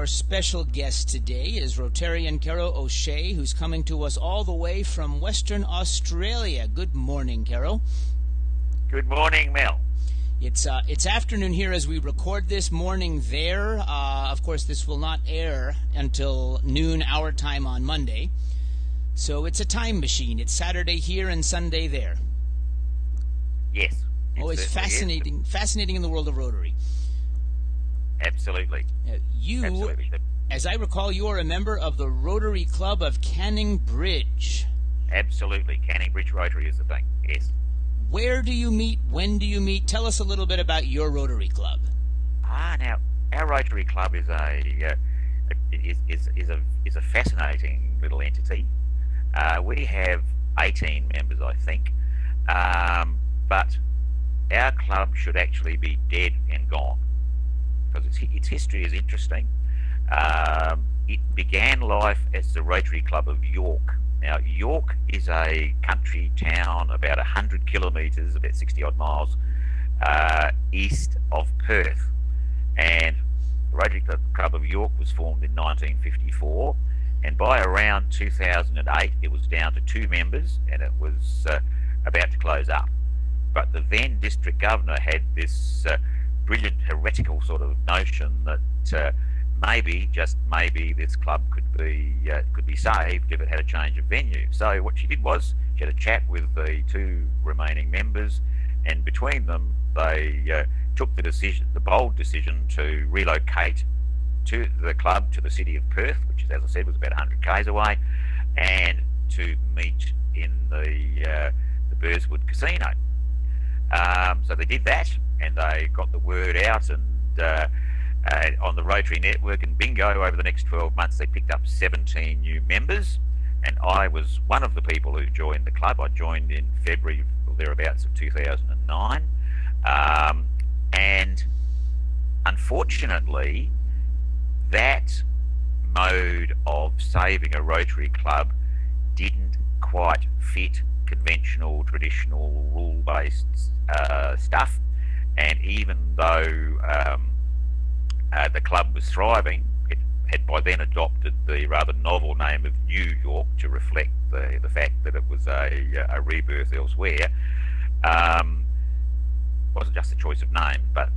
our special guest today is Rotarian Kero O'Shea, who's coming to us all the way from Western Australia. Good morning, Kero. Good morning, Mel. It's afternoon here as we record this, morning there. Of course, this will not air until noon our time on Monday. So it's a time machine. It's Saturday here and Sunday there. Yes. Always fascinating in the world of Rotary. Absolutely. Absolutely. As I recall, you are a member of the Rotary Club of Canning Bridge. Absolutely. Canning Bridge Rotary is the thing, yes. Where do you meet? When do you meet? Tell us a little bit about your Rotary Club. Now, our Rotary Club is a fascinating little entity. We have 18 members, I think, but our club should actually be dead and gone, because its history is interesting. It began life as the Rotary Club of York. Now, York is a country town about 100 kilometres, about 60 odd miles east of Perth, and the Rotary Club of York was formed in 1954, and by around 2008 it was down to 2 members, and it was about to close up. But the then district governor had this brilliant heretical sort of notion that maybe, just maybe, this club could be saved if it had a change of venue. So what she did was she had a chat with the 2 remaining members, and between them they took the bold decision to relocate to the club to the city of Perth, which is, as I said, was about 100 k's away, and to meet in the Burswood Casino. So they did that, and they got the word out, and on the Rotary Network, and bingo, over the next 12 months they picked up 17 new members, and I was one of the people who joined the club. I joined in February or thereabouts of 2009, and unfortunately that mode of saving a Rotary club didn't quite fit conventional, traditional, rule-based stuff. And even though the club was thriving, it had by then adopted the rather novel name of New York to reflect the fact that it was a rebirth elsewhere. It wasn't just a choice of name, but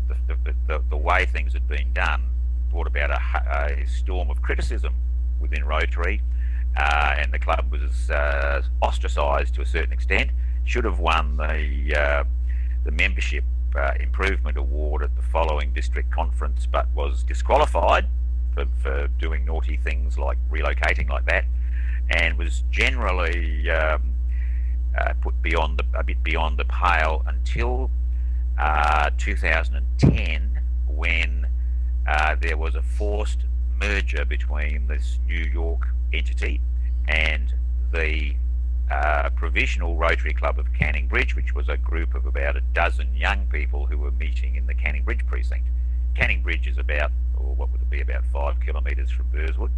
the way things had been done brought about a storm of criticism within Rotary, and the club was ostracised to a certain extent. Should have won the membership improvement award at the following district conference, but was disqualified for doing naughty things like relocating like that, and was generally put a bit beyond the pale until 2010, when there was a forced merger between this New York entity and the Provisional Rotary Club of Canning Bridge, which was a group of about a dozen young people who were meeting in the Canning Bridge precinct. Canning Bridge is about, or what would it be, about 5 kilometres from Burswood.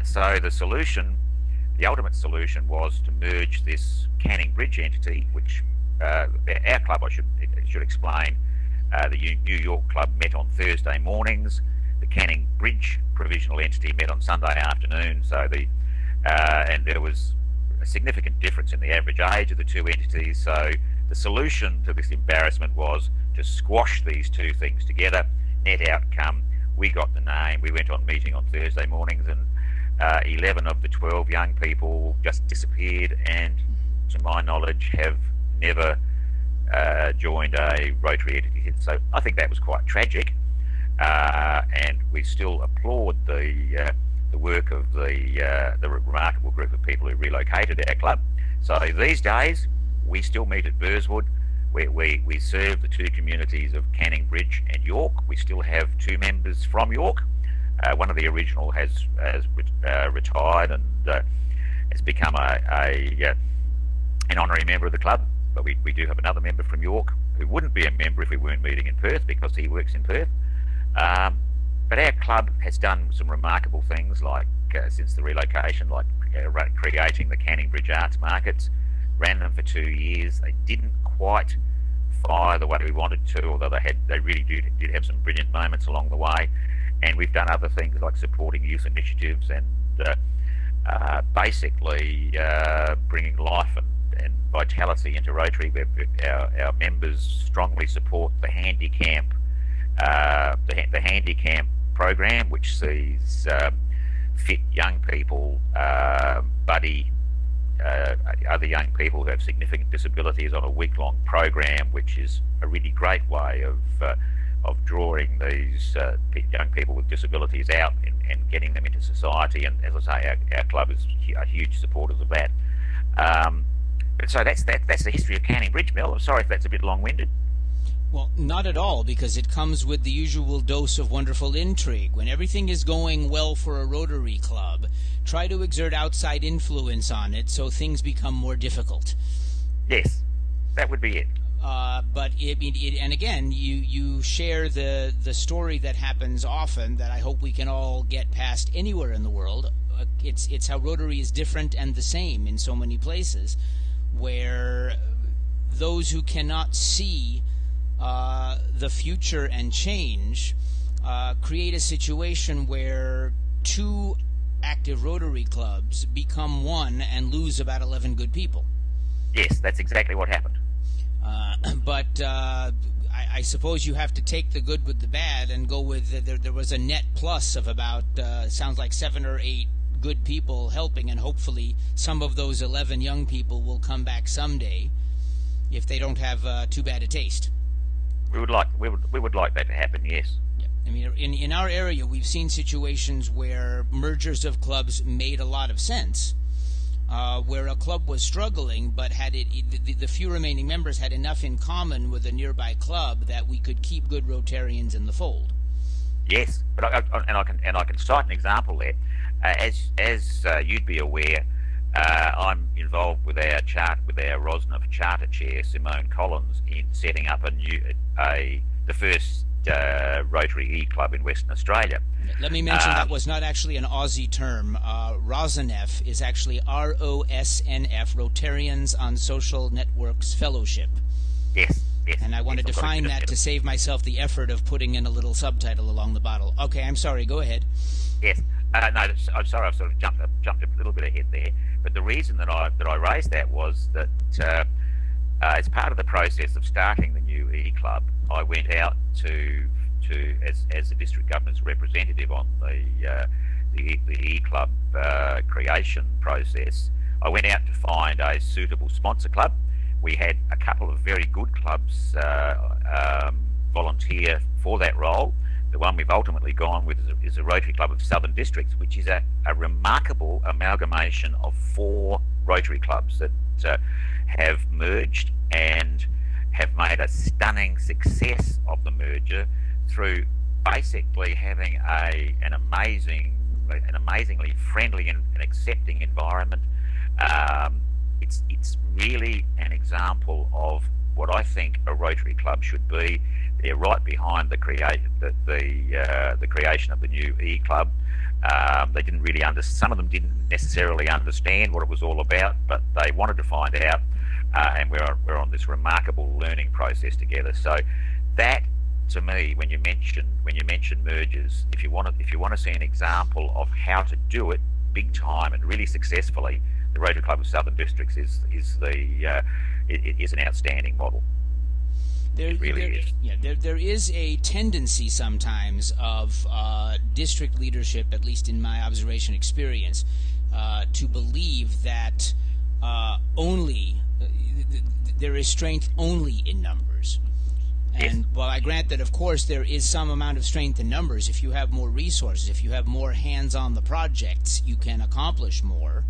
So the ultimate solution was to merge this Canning Bridge entity, which our club, I should explain, the New York club met on Thursday mornings. The Canning Bridge provisional entity met on Sunday afternoon. So and there was a significant difference in the average age of the 2 entities. So the solution to this embarrassment was to squash these 2 things together. Net outcome, we got the name. We went on meeting on Thursday mornings, and 11 of the 12 young people just disappeared, and to my knowledge have never joined a Rotary entity. So I think that was quite tragic, and we still applaud the work of the remarkable group of people who relocated our club. So these days we still meet at Burswood, where we serve the 2 communities of Canning Bridge and York. We still have 2 members from York. One of the original has retired and has become an honorary member of the club. But we do have another member from York who wouldn't be a member if we weren't meeting in Perth, because he works in Perth. But our club has done some remarkable things, like since the relocation, like creating the Canning Bridge Arts Markets. Ran them for 2 years. They didn't quite fire the way we wanted to, although they really did have some brilliant moments along the way. and we've done other things like supporting youth initiatives and basically bringing life and vitality into Rotary. Our members strongly support the handicap program, which sees fit young people buddy other young people who have significant disabilities on a week-long program, which is a really great way of drawing these young people with disabilities out and getting them into society. And as I say, our club is huge supporters of that. But so that's the history of Canning Bridge, Mel. I'm sorry if that's a bit long-winded. Well, not at all, because it comes with the usual dose of wonderful intrigue. When everything is going well for a Rotary club, try to exert outside influence on it so things become more difficult. Yes, that would be it. But and again, you share the story that happens often that I hope we can all get past anywhere in the world. It's how Rotary is different and the same in so many places, where those who cannot see the future and change create a situation where two active Rotary clubs become one and lose about 11 good people. Yes, that's exactly what happened. But I suppose you have to take the good with the bad and go with there was a net plus of about sounds like 7 or 8 good people helping, and hopefully some of those 11 young people will come back someday if they don't have too bad a taste. We would like that to happen. Yes. Yeah. I mean, in our area, we've seen situations where mergers of clubs made a lot of sense, where a club was struggling, but had the few remaining members had enough in common with a nearby club that we could keep good Rotarians in the fold. Yes, but I can cite an example there. As you'd be aware, I'm involved with our Rosnov Charter Chair, Simone Collins, in setting up the first Rotary E-Club in Western Australia. Let me mention that was not actually an Aussie term. Rosnef is actually ROSNF, Rotarians on Social Networks Fellowship. Yes. And I want to define that to save myself the effort of putting in a little subtitle along the bottle. Okay, I'm sorry, go ahead. Yes. No, I'm sorry, I've sort of jumped a little bit ahead there. But the reason that I raised that was that as part of the process of starting the new E-Club, I went out to as the district government's representative on the E-Club creation process. I went out to find a suitable sponsor club. We had a couple of very good clubs volunteer for that role. The one we've ultimately gone with is a Rotary Club of Southern Districts, which is a remarkable amalgamation of 4 Rotary clubs that have merged and have made a stunning success of the merger through basically having an amazingly friendly and accepting environment. It's really an example of what I think a Rotary club should be. They're right behind the creation of the new E-Club. They didn't really some of them didn't necessarily understand what it was all about, but they wanted to find out, and we're on this remarkable learning process together. So that, to me, when you mention mergers, if you want to see an example of how to do it big time and really successfully, the Rotary Club of Southern Districts is an outstanding model. It really is. Yeah, there is a tendency sometimes of district leadership, at least in my observation experience, to believe that there is strength only in numbers. And yes. While I grant that, of course, there is some amount of strength in numbers, if you have more resources, if you have more hands on the projects, you can accomplish more.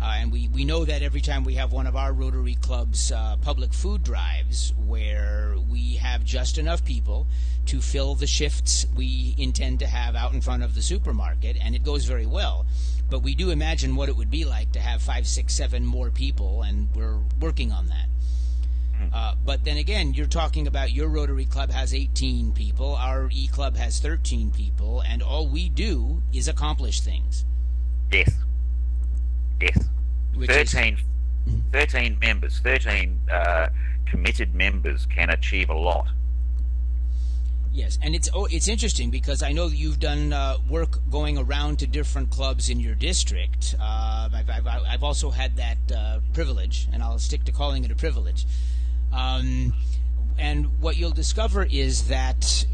And we know that every time we have one of our Rotary Club's public food drives, where we have just enough people to fill the shifts we intend to have out in front of the supermarket, and it goes very well. But we do imagine what it would be like to have 5, 6, 7 more people, and we're working on that. But then again, you're talking about your Rotary Club has 18 people, our E-Club has 13 people, and all we do is accomplish things. Yes. 13 members, 13 committed members can achieve a lot. Yes, and it's interesting because I know that you've done work going around to different clubs in your district. I've also had that privilege, and I'll stick to calling it a privilege. And what you'll discover is that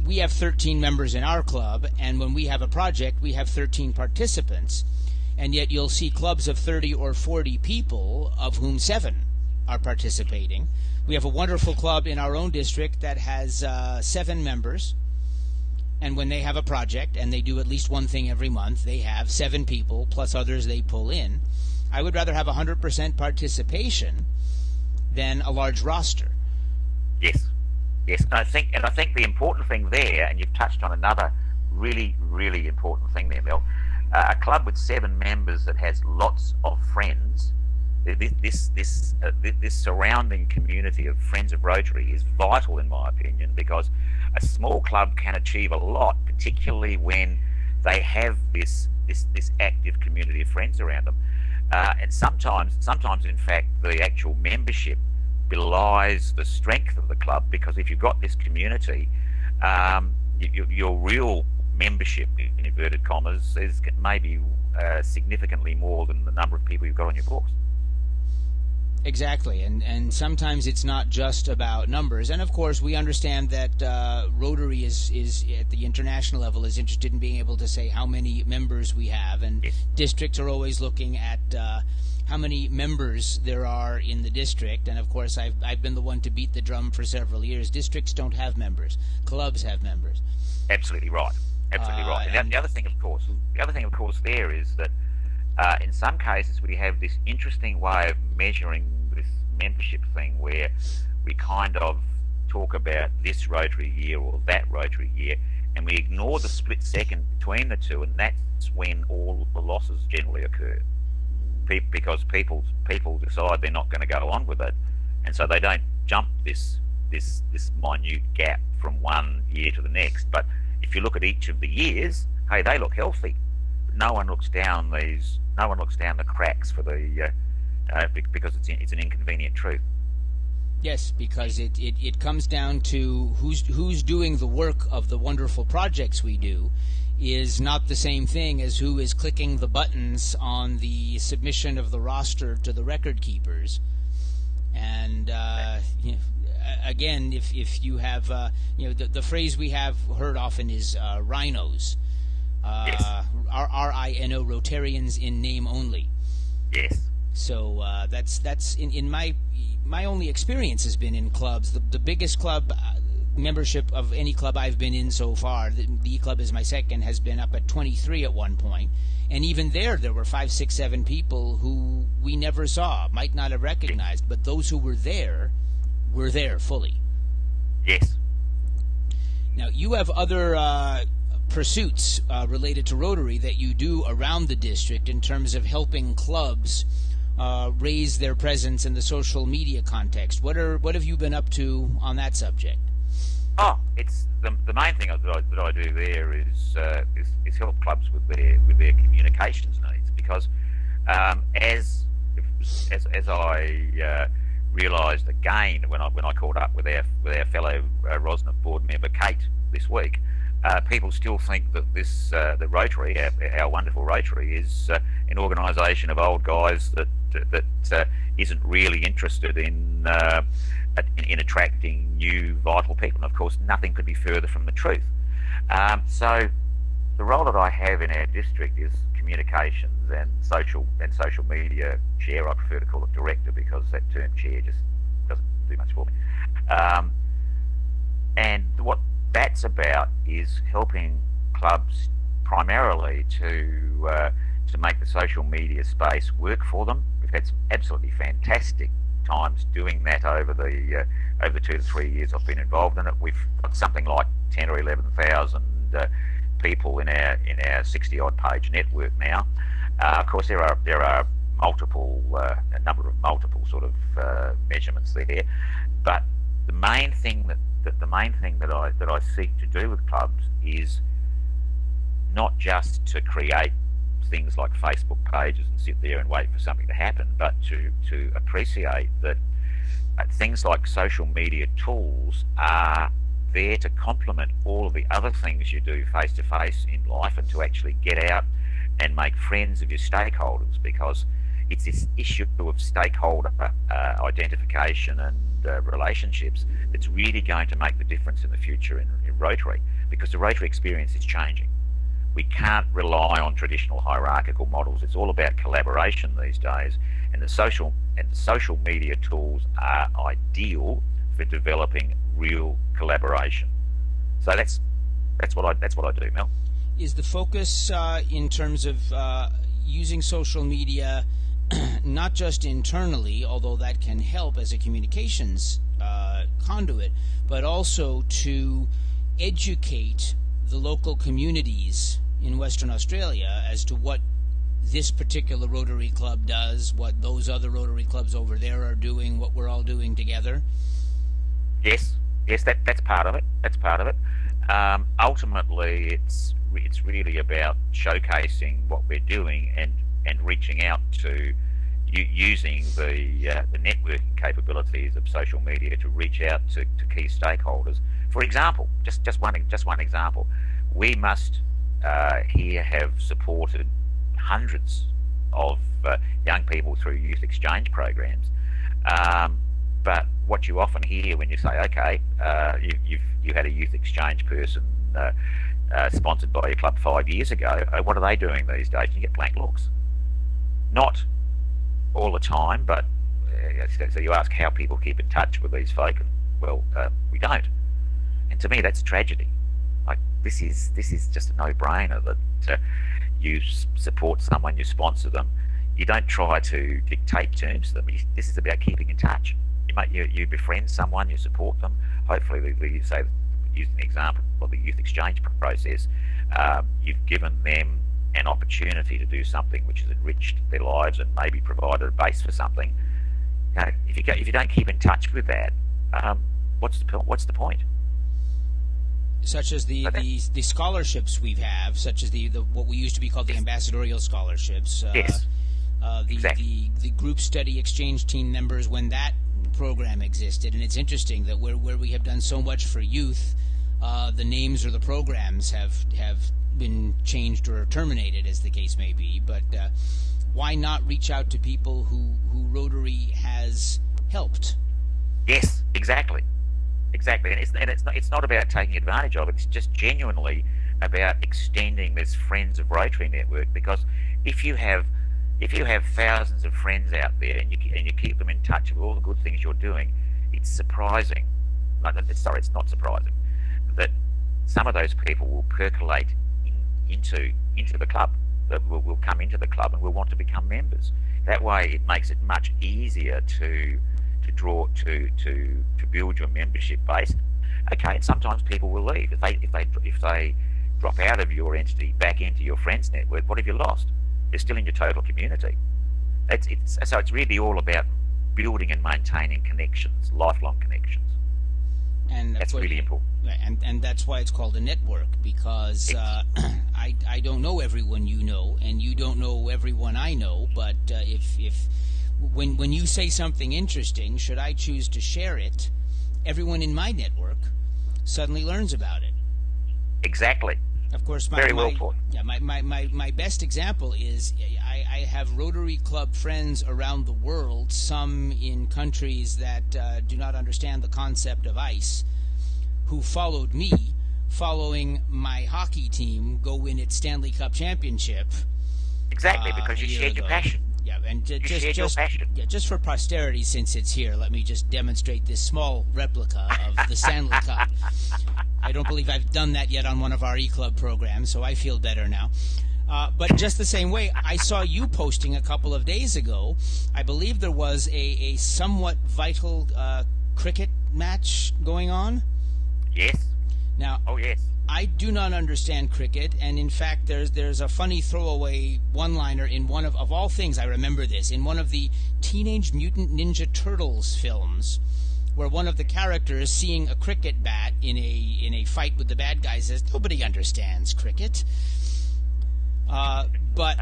we have 13 members in our club, and when we have a project, we have 13 participants, and yet you'll see clubs of 30 or 40 people, of whom 7 are participating. We have a wonderful club in our own district that has 7 members, and when they have a project, and they do at least one thing every month, they have 7 people, plus others they pull in. I would rather have 100% participation than a large roster. Yes, yes, and I think the important thing there, and you've touched on another really, really important thing there, Mel. A club with 7 members that has lots of friends. This surrounding community of friends of Rotary is vital, in my opinion, because a small club can achieve a lot, particularly when they have this active community of friends around them. And sometimes, in fact, the actual membership belies the strength of the club, because if you've got this community, your real membership, in inverted commas, is maybe significantly more than the number of people you've got on your books. Exactly, and sometimes it's not just about numbers. And of course, we understand that Rotary is at the international level is interested in being able to say how many members we have, and yes. Districts are always looking at how many members there are in the district. And of course, I've been the one to beat the drum for several years. Districts don't have members; clubs have members. Absolutely right. Absolutely right. And the other thing, of course, there is that. In some cases, we have this interesting way of measuring this membership thing, where we kind of talk about this Rotary year or that Rotary year, and we ignore the split second between the two, and that's when all the losses generally occur. Because people decide they're not going to go on with it, and so they don't jump this minute gap from one year to the next. But if you look at each of the years, hey, they look healthy. No one looks down the cracks for the because it's an inconvenient truth. Yes, because it comes down to who's doing the work of the wonderful projects we do is not the same thing as who is clicking the buttons on the submission of the roster to the record keepers. And again, if you have the phrase we have heard often is rhinos. Yes. RINO, Rotarians in name only. Yes. So that's in my only experience has been in clubs. The biggest club membership of any club I've been in so far, the E Club is my second, has been up at 23 at one point. And even there were 5, 6, 7 people who we never saw, might not have recognized, but those who were there fully. Yes. Now, you have other pursuits related to Rotary that you do around the district in terms of helping clubs raise their presence in the social media context. What have you been up to on that subject? Oh, it's the main thing that I do there is help clubs with their communications needs, because as I realised again when I caught up with our fellow Rosneft board member Kate this week. People still think that the Rotary, our wonderful Rotary, is an organisation of old guys that isn't really interested in attracting new vital people. And of course, nothing could be further from the truth. So the role that I have in our district is communications and social media chair. I prefer to call it director, because that term chair just doesn't do much for me. And what that's about is helping clubs primarily to make the social media space work for them. We've had some absolutely fantastic times doing that over the 2 to 3 years I've been involved in it. We've got something like 10 or 11,000 people in our 60-odd page network now. Of course, there are a number of multiple sort of measurements there, but the main thing that I seek to do with clubs is not just to create things like Facebook pages and sit there and wait for something to happen, but to appreciate that things like social media tools are there to complement all of the other things you do face to face in life, and to actually get out and make friends of your stakeholders, because it's this issue of stakeholder identification and relationships that's really going to make the difference in the future in Rotary, because the Rotary experience is changing. We can't rely on traditional hierarchical models. It's all about collaboration these days, and the social media tools are ideal for developing real collaboration. So that's what I do, Mel. Is the focus in terms of using social media not just internally, although that can help as a communications conduit, but also to educate the local communities in Western Australia as to what this particular Rotary Club does, what those other Rotary Clubs over there are doing, what we're all doing together? Yes, that's part of it. That's part of it. Ultimately, it's really about showcasing what we're doing and reaching out to using the networking capabilities of social media to reach out to key stakeholders. For example, just one example, we must here have supported hundreds of young people through youth exchange programs. But what you often hear when you say, okay, you had a youth exchange person sponsored by your club 5 years ago, what are they doing these days? You get blank looks. Not all the time, but so you ask how people keep in touch with these folk, and well, we don't. And to me, that's a tragedy. Like this is just a no-brainer that you support someone, you sponsor them. You don't try to dictate terms to them. This is about keeping in touch. You befriend someone, you support them. Hopefully, say, using the example of the youth exchange process, you've given them an opportunity to do something which has enriched their lives and maybe provided a base for something. You know, if you don't keep in touch with that, what's the point? Such as the scholarships we have, such as the what we used to be called the ambassadorial scholarships. Yes. Exactly. The group study exchange team members, when that program existed, and it's interesting that where we have done so much for youth, the names or the programs have been changed or terminated, as the case may be. But why not reach out to people who Rotary has helped? Yes, exactly, and it's not about taking advantage of it. It's just genuinely about extending this Friends of Rotary network, because if you have thousands of friends out there and you keep them in touch with all the good things you're doing, it's surprising. It's not surprising that some of those people will percolate into the club, that will come into the club and will want to become members. That way, it makes it much easier to build your membership base. Okay, and sometimes people will leave if they drop out of your entity back into your friends network. What have you lost? You're still in your total community. So it's really all about building and maintaining connections, lifelong connections. And that's really important. And that's why it's called a network, because I don't know everyone you know, and you don't know everyone I know. But when you say something interesting, should I choose to share it, everyone in my network suddenly learns about it. Exactly. Of course, very well put. Yeah, my best example is I have Rotary Club friends around the world, some in countries that do not understand the concept of ice, who followed me, following my hockey team go win its Stanley Cup championship. Exactly, because you shared your passion. Yeah, and just for posterity, since it's here, let me just demonstrate this small replica of the Stanley Cup. I don't believe I've done that yet on one of our e-club programs, so I feel better now. But just the same way, I saw you posting a couple of days ago. I believe there was a somewhat vital cricket match going on. Yes. Now, oh yes. I do not understand cricket, and in fact, there's a funny throwaway one-liner in one of all things. I remember this in one of the Teenage Mutant Ninja Turtles films, where one of the characters, seeing a cricket bat in a fight with the bad guy, says, "Nobody understands cricket." But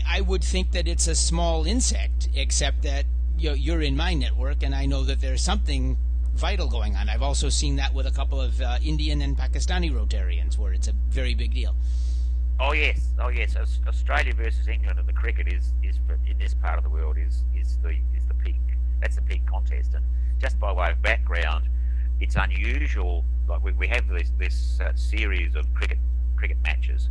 I would think that it's a small insect, except that you're in my network, and I know that there's something vital going on. I've also seen that with a couple of Indian and Pakistani Rotarians, where it's a very big deal. Oh yes. Australia versus England in the cricket is in this part of the world is the peak. That's the peak contest. And just by way of background, it's unusual. Like we have this series of cricket matches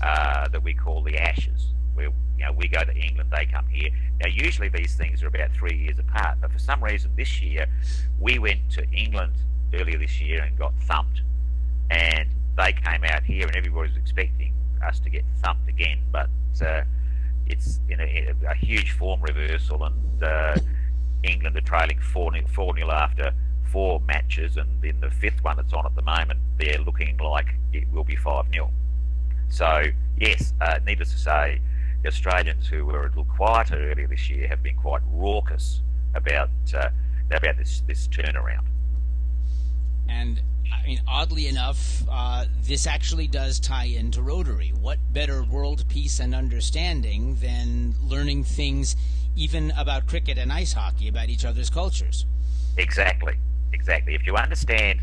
that we call the Ashes, where we go to England, they come here. Now usually these things are about 3 years apart, but for some reason this year we went to England earlier this year and got thumped, and they came out here, and everybody was expecting us to get thumped again, but it's in a huge form reversal, and England are trailing 4-0 after 4 matches, and in the 5th one that's on at the moment, they're looking like it will be 5-0. So yes, needless to say, the Australians who were a little quieter earlier this year have been quite raucous about this turnaround. And I mean, oddly enough, this actually does tie into Rotary. What better world peace and understanding than learning things even about cricket and ice hockey, about each other's cultures? Exactly. If you understand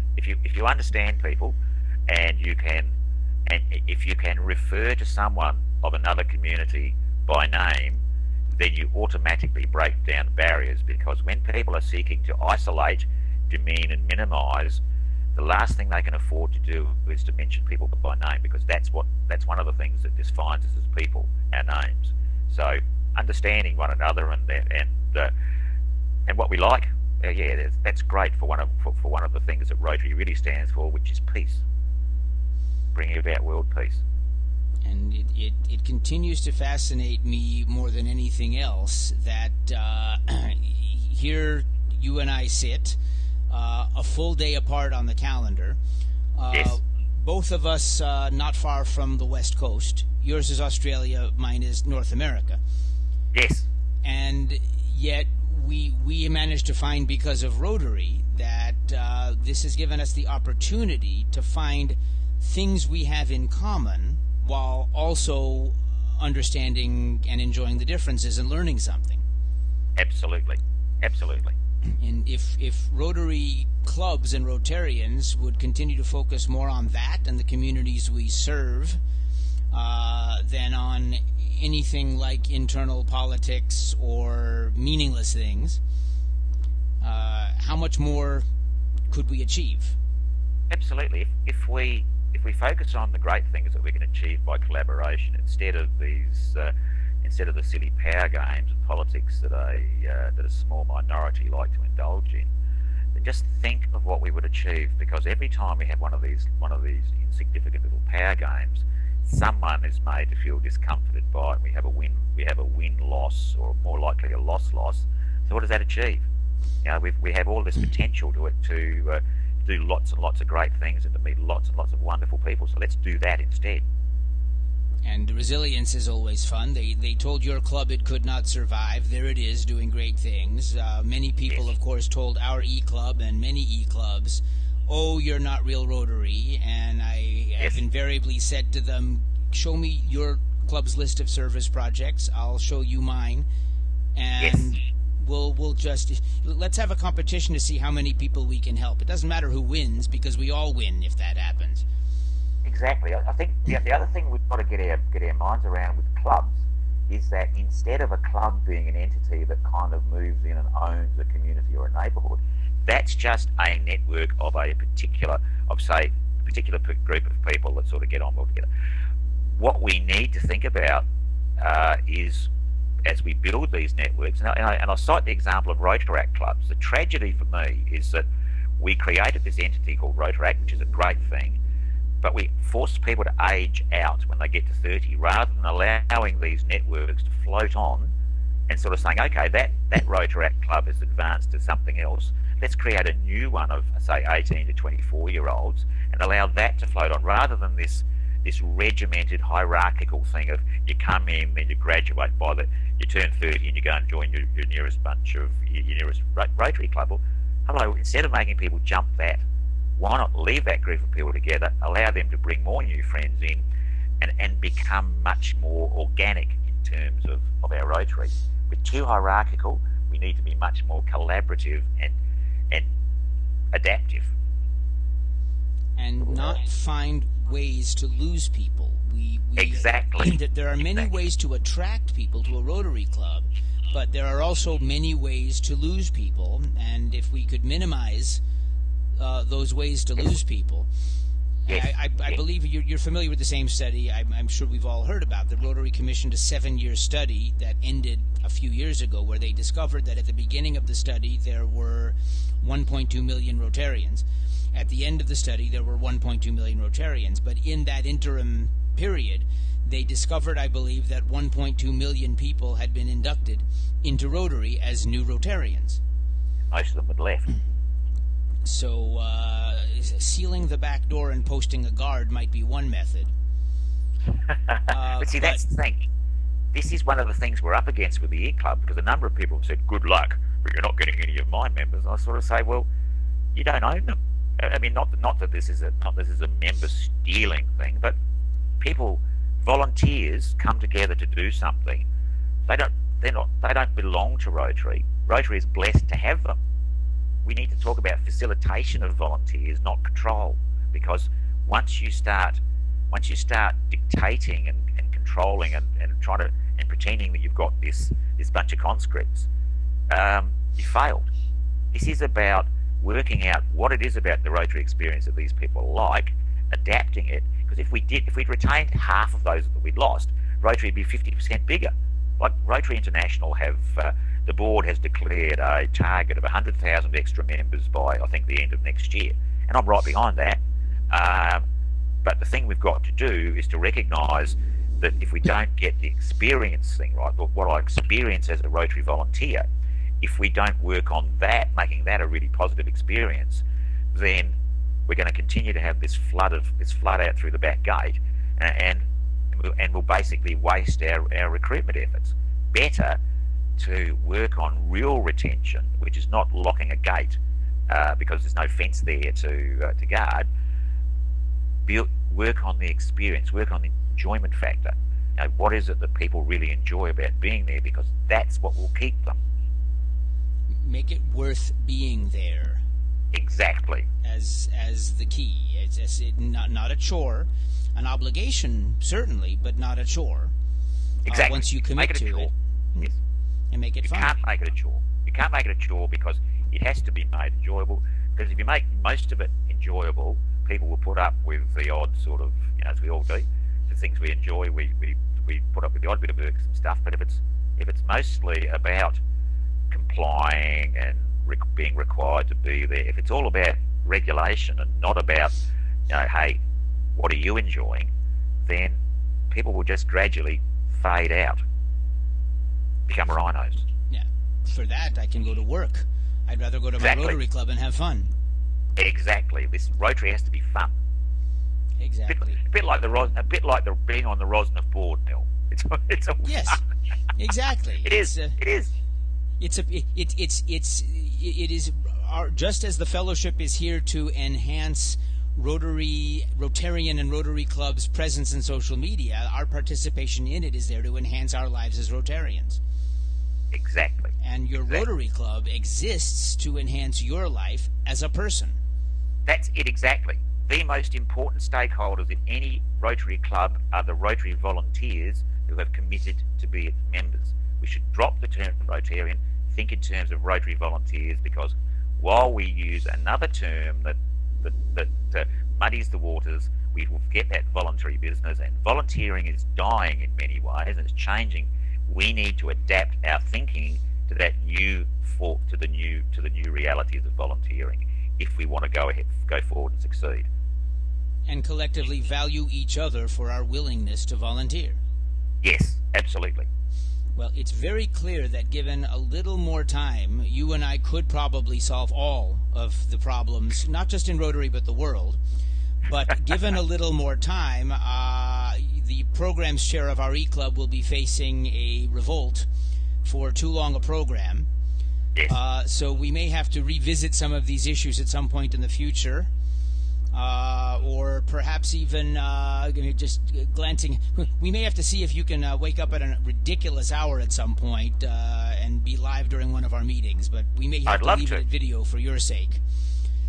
people, and if you can refer to someone of another community by name, then you automatically break down barriers, because when people are seeking to isolate, demean and minimize, the last thing they can afford to do is to mention people by name, because that's one of the things that defines us as people, our names. So understanding one another and what we like, that's great for one of the things that Rotary really stands for, which is peace, bringing about world peace. And it continues to fascinate me more than anything else that here you and I sit a full day apart on the calendar. Yes. Both of us not far from the West Coast. Yours is Australia, mine is North America. Yes. And yet we managed to find, because of Rotary, that this has given us the opportunity to find things we have in common, while also understanding and enjoying the differences and learning something. Absolutely. And if Rotary clubs and Rotarians would continue to focus more on that and the communities we serve than on anything like internal politics or meaningless things, how much more could we achieve? Absolutely. If we focus on the great things that we can achieve by collaboration, instead of the silly power games and politics that a small minority like to indulge in, then just think of what we would achieve. Because every time we have one of these insignificant little power games, someone is made to feel discomforted by it. We have a win-loss, or more likely a loss-loss. So what does that achieve? We have all this potential to do lots and lots of great things and to meet lots and lots of wonderful people. So let's do that instead. And the resilience is always fun. They told your club it could not survive. There it is, doing great things. Many people, Yes. of course, told our E-Club and many E-Clubs, oh, you're not real Rotary. And I have invariably said to them, show me your club's list of service projects. I'll show you mine. And Yes. we'll just, let's have a competition to see how many people we can help. It doesn't matter who wins, because we all win if that happens. Exactly. I think the other thing we've got to get our minds around with clubs is that instead of a club being an entity that kind of moves in and owns a community or a neighbourhood, that's just a network of a particular group of people that sort of get on well together. What we need to think about is, as we build these networks, and I cite the example of Rotaract clubs. The tragedy for me is that we created this entity called Rotaract, which is a great thing, but we force people to age out when they get to 30, rather than allowing these networks to float on and sort of saying, okay, that Rotaract club has advanced to something else. Let's create a new one of, say, 18 to 24-year-olds and allow that to float on, rather than this regimented hierarchical thing of you come in, then you graduate, you turn 30 and you go and join your nearest bunch of your nearest Rotary club. Well, hello, instead of making people jump that, why not leave that group of people together, allow them to bring more new friends in, and become much more organic in terms of our Rotary. We're too hierarchical. We need to be much more collaborative and adaptive. And not find ways to lose people. Exactly. There are many ways to attract people to a Rotary Club, but there are also many ways to lose people. And if we could minimize those ways to lose people, I believe you're familiar with the same study. I'm sure we've all heard about. The Rotary commissioned a 7-year study that ended a few years ago, where they discovered that at the beginning of the study there were 1.2 million Rotarians. At the end of the study, there were 1.2 million Rotarians. But in that interim period, they discovered, I believe, that 1.2 million people had been inducted into Rotary as new Rotarians. Most of them had left. So sealing the back door and posting a guard might be one method. But see, that's the thing. This is one of the things we're up against with the E-Club, because a number of people have said, good luck, but you're not getting any of my members. And I sort of say, well, you don't own them. I mean, not that this is a member stealing thing, but people, volunteers, come together to do something. They don't belong to Rotary. Rotary is blessed to have them. We need to talk about facilitation of volunteers, not control, because once you start dictating and controlling and trying to and pretending that you've got this bunch of conscripts, you failed. This is about working out what it is about the Rotary experience that these people like, adapting it. Because if we'd retained half of those that we'd lost, Rotary would be 50% bigger. Like Rotary International the board has declared a target of 100,000 extra members by, I think, the end of next year. And I'm right behind that. But the thing we've got to do is to recognise that if we don't get the experience thing right, what I experience as a Rotary volunteer, if we don't work on that, making that a really positive experience, then we're going to continue to have this flood out through the back gate, and we'll basically waste our recruitment efforts. Better to work on real retention, which is not locking a gate because there's no fence there to guard. Work on the experience, work on the enjoyment factor. You know, what is it that people really enjoy about being there? Because that's what will keep them. Make it worth being there. Exactly. As the key. It's not a chore, an obligation certainly, but not a chore. Exactly. Once you commit to it, yes, and make it fun. You can't make it a chore. You can't make it a chore because it has to be made enjoyable. Because if you make most of it enjoyable, people will put up with the odd sort of, as we all do, the things we enjoy. We put up with the odd bit of irksome stuff. But if it's mostly about complying and being required to be there, if it's all about regulation and not about, hey, what are you enjoying, then people will just gradually fade out, become rhinos. Yeah, for that I can go to work. I'd rather go to my Rotary Club and have fun. Exactly. This Rotary has to be fun. Exactly. A bit like the being on the Rosneft board, Neil. It's a yes, fun. Exactly. It is. Just as the fellowship is here to enhance Rotarian and Rotary Club's presence in social media, our participation in it is there to enhance our lives as Rotarians. Exactly. And your Rotary Club exists to enhance your life as a person. That's it, exactly. The most important stakeholders in any Rotary Club are the Rotary volunteers who have committed to be its members. We should drop the term Rotarian, think in terms of Rotary volunteers, because while we use another term that muddies the waters, we will get that voluntary business, and volunteering is dying in many ways and it's changing. We need to adapt our thinking to that new realities of volunteering if we want to go forward and succeed. And collectively value each other for our willingness to volunteer. Yes, absolutely. Well, it's very clear that given a little more time, you and I could probably solve all of the problems, not just in Rotary, but the world. But given a little more time, the program's chair of our E-Club will be facing a revolt for too long a program. Yes. So we may have to revisit some of these issues at some point in the future. Or perhaps even just glancing. We may have to see if you can wake up at a ridiculous hour at some point and be live during one of our meetings. But we may have to leave it at video for your sake.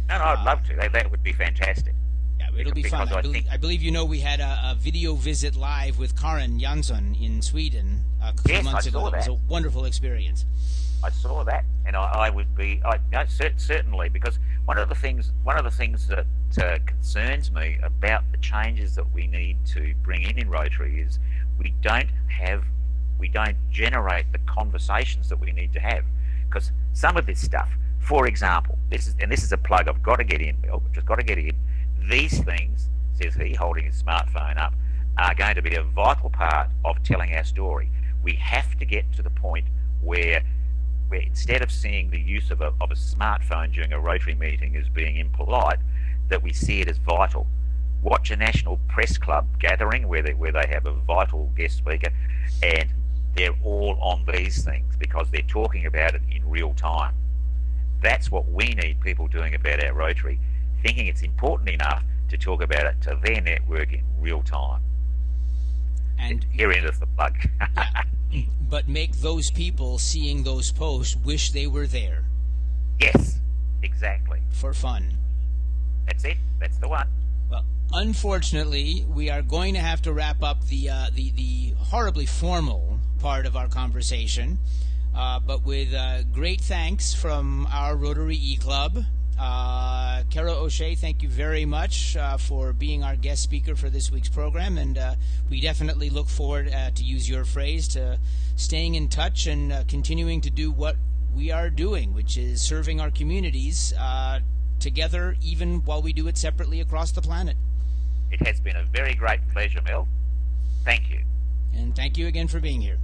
No, I'd love to. That would be fantastic. Yeah, it'll be fun. I believe you know we had a video visit live with Karin Jansson in Sweden a couple months ago. It was a wonderful experience. I saw that, and I would be certainly, because one of the things that concerns me about the changes that we need to bring in Rotary is we don't generate the conversations that we need to have, because some of this stuff, for example, this is a plug I've got to get in, Bill, just got to get in. These things, says he, holding his smartphone up, are going to be a vital part of telling our story. We have to get to the point where instead of seeing the use of a smartphone during a Rotary meeting as being impolite, that we see it as vital. Watch a National Press Club gathering where they have a vital guest speaker, and they're all on these things because they're talking about it in real time. That's what we need people doing about our Rotary, thinking it's important enough to talk about it to their network in real time. And here is the plug. Yeah, but make those people seeing those posts wish they were there. Yes, exactly. For fun. That's it. That's the one. Well, unfortunately, we are going to have to wrap up the horribly formal part of our conversation. But with great thanks from our Rotary E-Club. Kero O'Shea, thank you very much for being our guest speaker for this week's program, and we definitely look forward, to use your phrase, to staying in touch and continuing to do what we are doing, which is serving our communities together, even while we do it separately across the planet. It has been a very great pleasure, Mel. Thank you. And thank you again for being here.